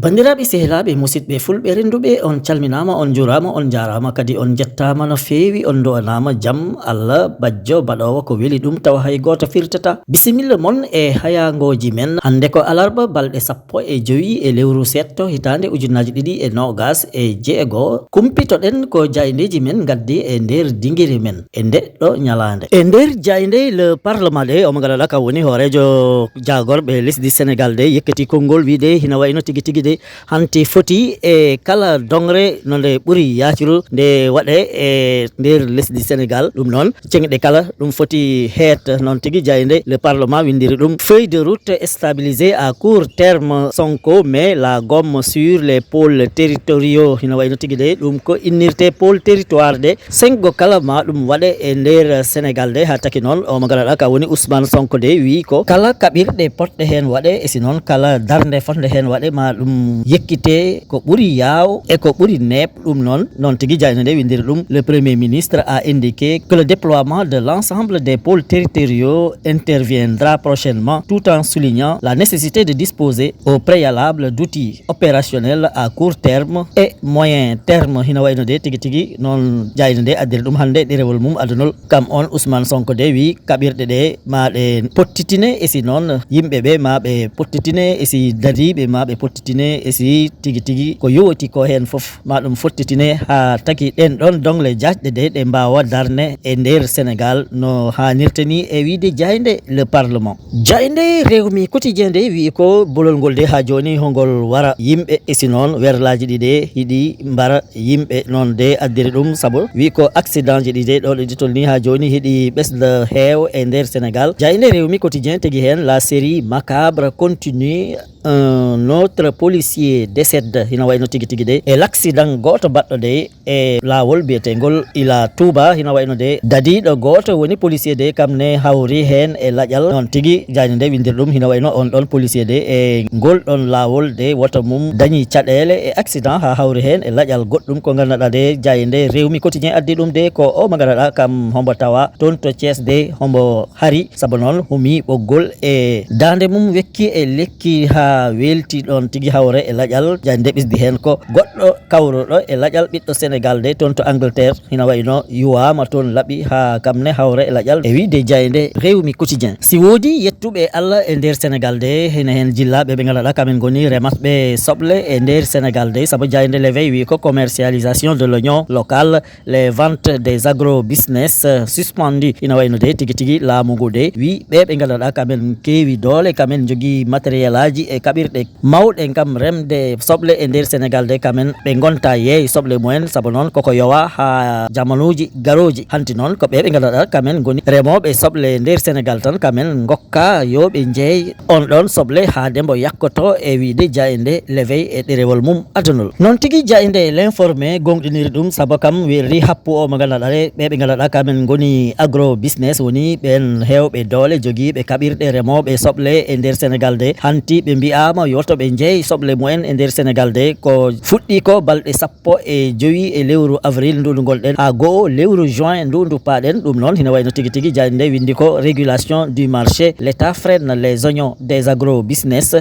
bandiraɓe sehlaɓe musidɓe fulɓe renduɓe on calminama on jurama on jarama kadi on jettama no fewi on dowanama jaam Allah bajjo baɗowo ko weeli ɗum tawa hay goto firtata bisimilla moon e hayangoji men hande ko alarba balɗe 15 e lewru setto hitande ujunnaji 2020 kumpitoɗen ko jaydeji men gaddi e nder dinguiri men e ndeɗɗo ñalande e nder jayde le parlement de omo gaɗaɗa kam woni hoorejo jagorɓe lesdi Sénégal de yekkati konngol wiide hina wayno tigui tigui de hanti foti e kala dongre nonde ɓuuri yacuru nde waɗe e nder lesdi Sénégal ɗum noon cengeɗe kala ɗum foti heet noon tigui jayde le parlement windiri ɗum feuille de route stabilisée à court terme Sonko mais la gomme sur les pôles territoriaux hina wayno tigui de ɗum ko innirte pôle territoire de 5 kala ma ɗum waɗe e nder Sénégal de ha taki noon omo gaɗaɗa ka woni Ousmane Sonko de wi ko kala kaɓirɗe potɗe hen waɗe e si noon kala darde fonde hen waɗe ma ɗum yekkite ko ɓuuri yaw e ko ɓuuri neeb ɗum noon tigui jayno nde windiri ɗum le premier ministre a indiqué que le déploiement de l'ensemble des pôles territoriaux interviendra prochainement tout en soulignant la nécessité de disposer au préalable d'outils opérationnels à court terme et moyen terme hina wayno de tigui noon jayno nde addiri ɗum hande ɗerewol mum adunol kam on Ousmane Sonko de wi kaɓirɗe ɗe maɗe pottitine e si noon yimɓeɓe maɓe pottitine e si dadiɓe maɓe pottitine e si tigui ko yowti ko hen foof ma ɗum fottitine ha taki ɗen ɗon dongle jasɗe de ɗe mbawa darne e nder Sénégal no hannirta ni e wiide jayde le parlement jayde rewmi quotidien de wi ko bolol ngol de ha joni hongol wara yimɓe e si noon werlaji ɗi de hiɗi mbara yimɓe noon de addiri ɗum saabu wi ko accident ji ɗi de ɗo ɗe ditol ni ha joni hiɗi ɓesda heew e nder Sénégal jayde rewmi quotidien tagui hen la série macabre continue un autre policier décède hina wayno tigui de e l'accident goto baɗɗo de e lawol biyetegol ila Touba hina wayno de dadiɗo goto woni policier de kam ne hawri hen e laƴal non tigui jayno nde windiri ɗum hina wayno on ɗon policier de e ngol ɗon lawol de woto mum dañi caɗele e accident ha hawri hen e laƴal goɗɗum ko ganduɗa de jayde rewmi quotidien addi ɗum de ko o mo ganduɗa kam hombo tawa toon to Thiès de hombo hari saabu noon humi ɓoggol e dande mum wekki e lekki ha welti ɗon tigui hawre e laƴal jande ɓisdi hen ko goɗɗo kawruɗo e laƴal ɓiɗɗo Sénégal de toon to Angleterre hina wayno yuwama toon laaɓi ha kamne hawre e laƴal e wiide jayde rewmi quotidien si woodi yettuɓe Allah e nder Sénégal de hina hen jillaɓe ɓe ganduɗa kamen goni rematɓe soble e nder Sénégal de saabu jayde l'éveil wi ko commercialisation de l'oignon local les ventes des agro-business suspendues hina wayno de tigui laamu ngu de wi ɓe ganduɗa kamen kewi doole kamen jogui matériel aji e kaɓirɗe mawɗe kam remde soble e nder Sénégal de kamen ɓe gonta yeey soble mumen saabu noon koko yowa ha jamanuji garoji hanti noon ko ɓe ganduɗa kamen goni remoɓe soble nder Sénégal tan kamen gokka yoɓe jeey on ɗon soble ha dembo yakkoto e wiide jayde l'éveil e ɗerewol mum adunol noon tigui jayde l'informé gonɗiniri ɗum saabu kam wirri happu o mo ganduɗa ɓe ganduɗa kamen goni agro business woni ɓen hewɓe doole joguiɓe kaɓirɗe remoɓe soble e nder Sénégal de hanti ɓe mbiyama yoto ɓe jeey soble mumen e nder Sénégal de ko fuɗɗi ko balɗe 15 e lewru avril ndu gonɗen ha goho lewru juin ndu paɗen ɗum noon hina wayno tigui jayde nde windi ko régulation du marché l'état freine les oignons des agro-business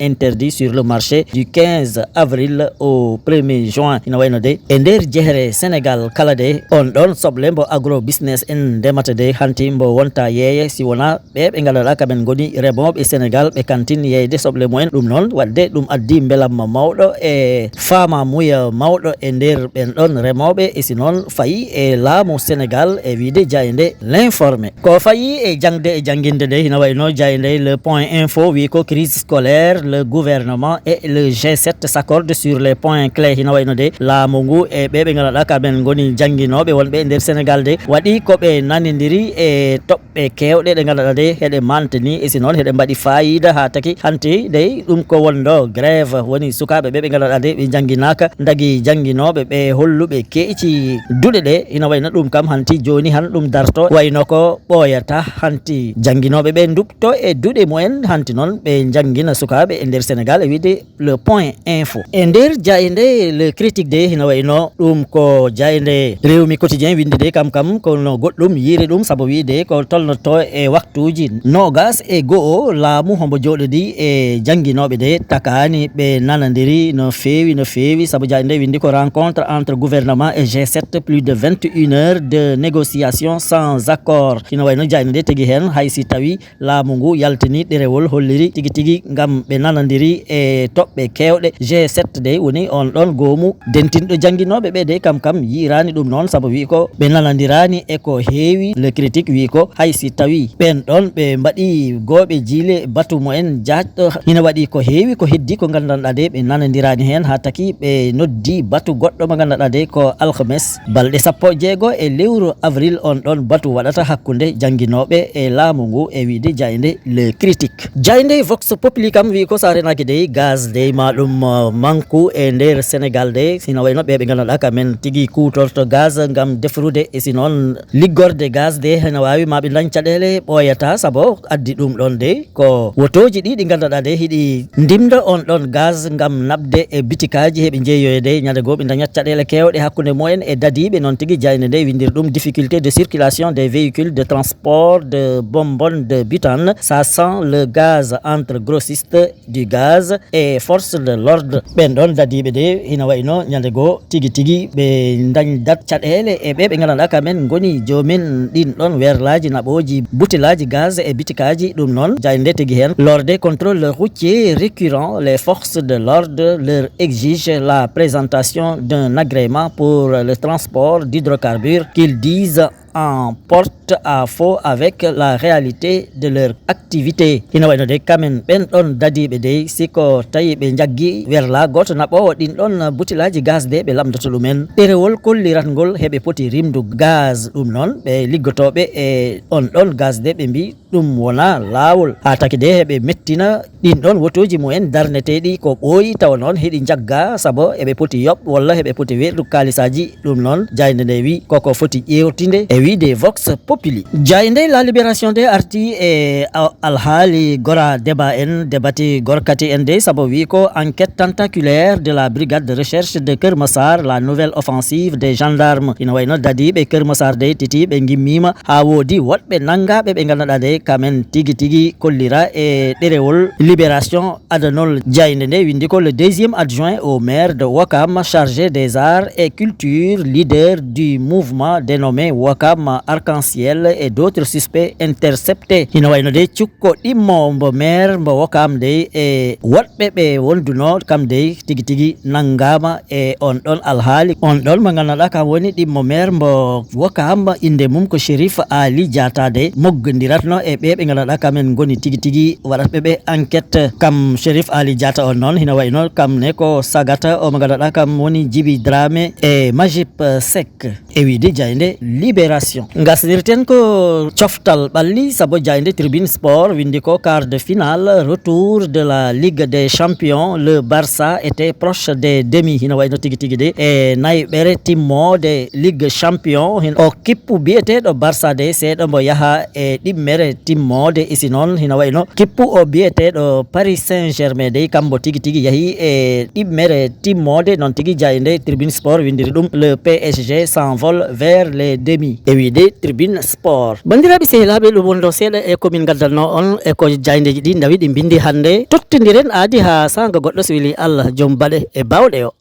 interdits sur le marché du 15 avril au 1er juin hina wayno de e nder jehre Sénégal kala de on ɗon soble mbo agro-business en ndemata de hanti mbo wonta yeeye si wona ɓe ganduɗa kamen goni remoɓe Sénégal ɓe kantin yeyde soble mumen ɗum noon wadde ɗum addi belamma mawɗo e famamuya mawɗo e nder ɓen ɗon remoɓe e si noon fayi e laamu Sénégal e wiide jayde l'informé ko fayi e jangde e jangguinde nde hina wayno jayde le point info wi ko crise scolaire le gouvernement et le G7 s'accordent sur les points clés hina wayno de laamu ngu e ɓe ganduɗa kamen goni jangguinoɓe wonɓe e nder Sénégal de waɗi koɓe nanidiri e toɓɓe kewɗe ɗe ganduɗa de heɗe mantani e si noon heɗe mbaɗi fayida ha taki hanti de kadi ɗum ko wonɗo grève woni sukaɓe ɓe ganduɗa de ɓe jangguinaka dagui jangguinoɓe ɓe holluɓe keeci duɗe ɗe ina wayno ɗum kam hanti joni han ɗum darto wayno ko ɓoyata hanti jangguinoɓe ɓe dupto e duɗe mumen hanti noon ɓe jangguina sukaɓe e nder Sénégal e wiide le point info e nder jayde le critique de ina wayno ɗum ko jayde Rewmi Quotidien windi de kam kono goɗɗum yiiri ɗum saabu wiide ko tolnoto e waktuji nogas e go'o laamu hombo joɗodi e jangguinoɓe de takani ɓe nanadiri no fewi saabu jayde nde windi ko rencontre entre gouvernement et G7 plus de 21 heures de négociation sans accord ina wayno jayde nde tegi hen haysi tawi laamu ngu yaltini ɗerewol holliri tigui tigui gam ɓe nanadiri e toɓɓe kewɗe G7 de woni on ɗon goomu dentinɗo jangguinoɓe ɓe de kam yirani ɗum noon saabu wi ko ɓe nanadirani e ko heewi le critique wi ko haysi tawi ɓen ɗon ɓe mbaɗi gooɓe jiile batu mumen jaajɗo hina waɗi ko heewi ko heddi ko gandanɗa de ɓe nanadirani hen ha taki ɓe noddi batu goɗɗo mo gandanɗa de ko alkhames balɗe 16 e lewru avril on ɗon batu waɗata hakkude jangguinoɓe e laamu ngu e wiide jayde le critique jayde vox populi kam wi ko sa renaki de gaz de ma ɗum manque e nder Sénégal de sina wayno ɓe gandanɗa kamen tigui kutorto gaz gam defrude e sinon liggorde gaz de hena wawi maɓe dañ caɗele ɓoyata saabu addi ɗum ɗon de ko wotoji ɗi ɗi ganduɗa de hiɗi ndimda on ɗon gaz gam nabde e bitikaji heɓe jeeyoyde ñande goo ɓe dañat caɗele kewɗe hakkude mumen e dadiɓe noon tigui jayne nde windir ɗum difficulté de circulation des véhicules de transport de bonbonnes de butane ça sent le gaz entre grossistes du gaz et force de l'ordre ɓen ɗon dadiɓe de ina wayno ñande goo tigui ɓe dañ dat caɗele e ɓe gandanɗa kamen goni jomin ɗin ɗon werlaji naɓoji butilaji gaz e bitikaji ɗum noon jayde nde tigui hen lors des contrôles routiers récurrents les forces de l'ordre leur exigent la présentation d'un agrément pour le transport d'hydrocarbures qu'ils disent en porte-à-faux avec la réalité de leur activité ina wayno de kamen ɓen ɗon dadiɓe de siko tawi ɓe jaggi werla goto naɓowo ɗin ɗon butilaji gaz de ɓe lamdoto ɗumen ɗerewol kolliratgol heɓe poti rimdu gaz ɗum noon ɓe liggotoɓe e on ɗon gaz de ɓe mbi ɗum wona lawol ha taki de heɓe mettina ɗin ɗon wotoji mumen darneteɗi ko ɓooyi tawa noon heɗi jagga saabu eɓe poti yoɓ walla heɓe poti weɗu kalisaji ɗum noon jayde nde wi koko foti ƴewtinde e wiide vox populi jayde la libération de arti e alhaali gora débat en débati gorkati en de saabu wi ko enquête tentaculaire de la brigade de recherche de Keur Massar la nouvelle offensive des gendarmes ina wayno dadiɓe Keur Massar de titi ɓe gimmima ha woodi woɗɓe nangaɓe ɓe ganduɗa de kamen tigui kollira e ɗerewol libération adanol jayde nde windi ko le deuxième adjoint au maire de Ouakam chargé des arts et culture leader du mouvement dénommé Ouakam Arc-en-Ciel et d'autres suspects interceptés ina wayno de cukko ɗimmo mbo maire mbo Ouakam de e woɗɓe ɓe wonduno kam de tigui nangama e on ɗon alhaali on ɗon mo ganduɗa kam woni ɗimmo maire mbo Ouakam inde mum ko Chérif Ali Diatta de moggodiratno e ɓe ganduɗa kamen goni tigui waɗatɓe ɓe enquête kam Chérif Ali Diatta on noon hina wayno kam ne ko sagata o mo ganduɗa kam woni Djiby Dramé e Majib Seck e wiide jayde libération gasnirten ko coftal ɓalli saabu jayde tribune sport windi ko quart de finale retour de la Ligue des champions le Barça était proche des demi hina wayno tigui de e nayɓere timmode Ligue champion o kippu biyeteɗo Barça de seeɗo mbo yaaha e ɗimmere timmode isi noon hina wayno kippu o biyeteɗo Paris Saint-Germain de kambo tigui yaahi e ɗimmere timmode noon tigui jayde tribune sport windiri ɗum le PSG s'envole vers les demi e wiide tribune sport bandiraɓe sehilaɓe ɗum wonɗo seeɗa e komin gaddanno on e ko jaydeji ɗi dawi ɗi bindi hande tottodiren aadi ha sanga goɗɗo so weeli Allah joom baɗe e bawɗe o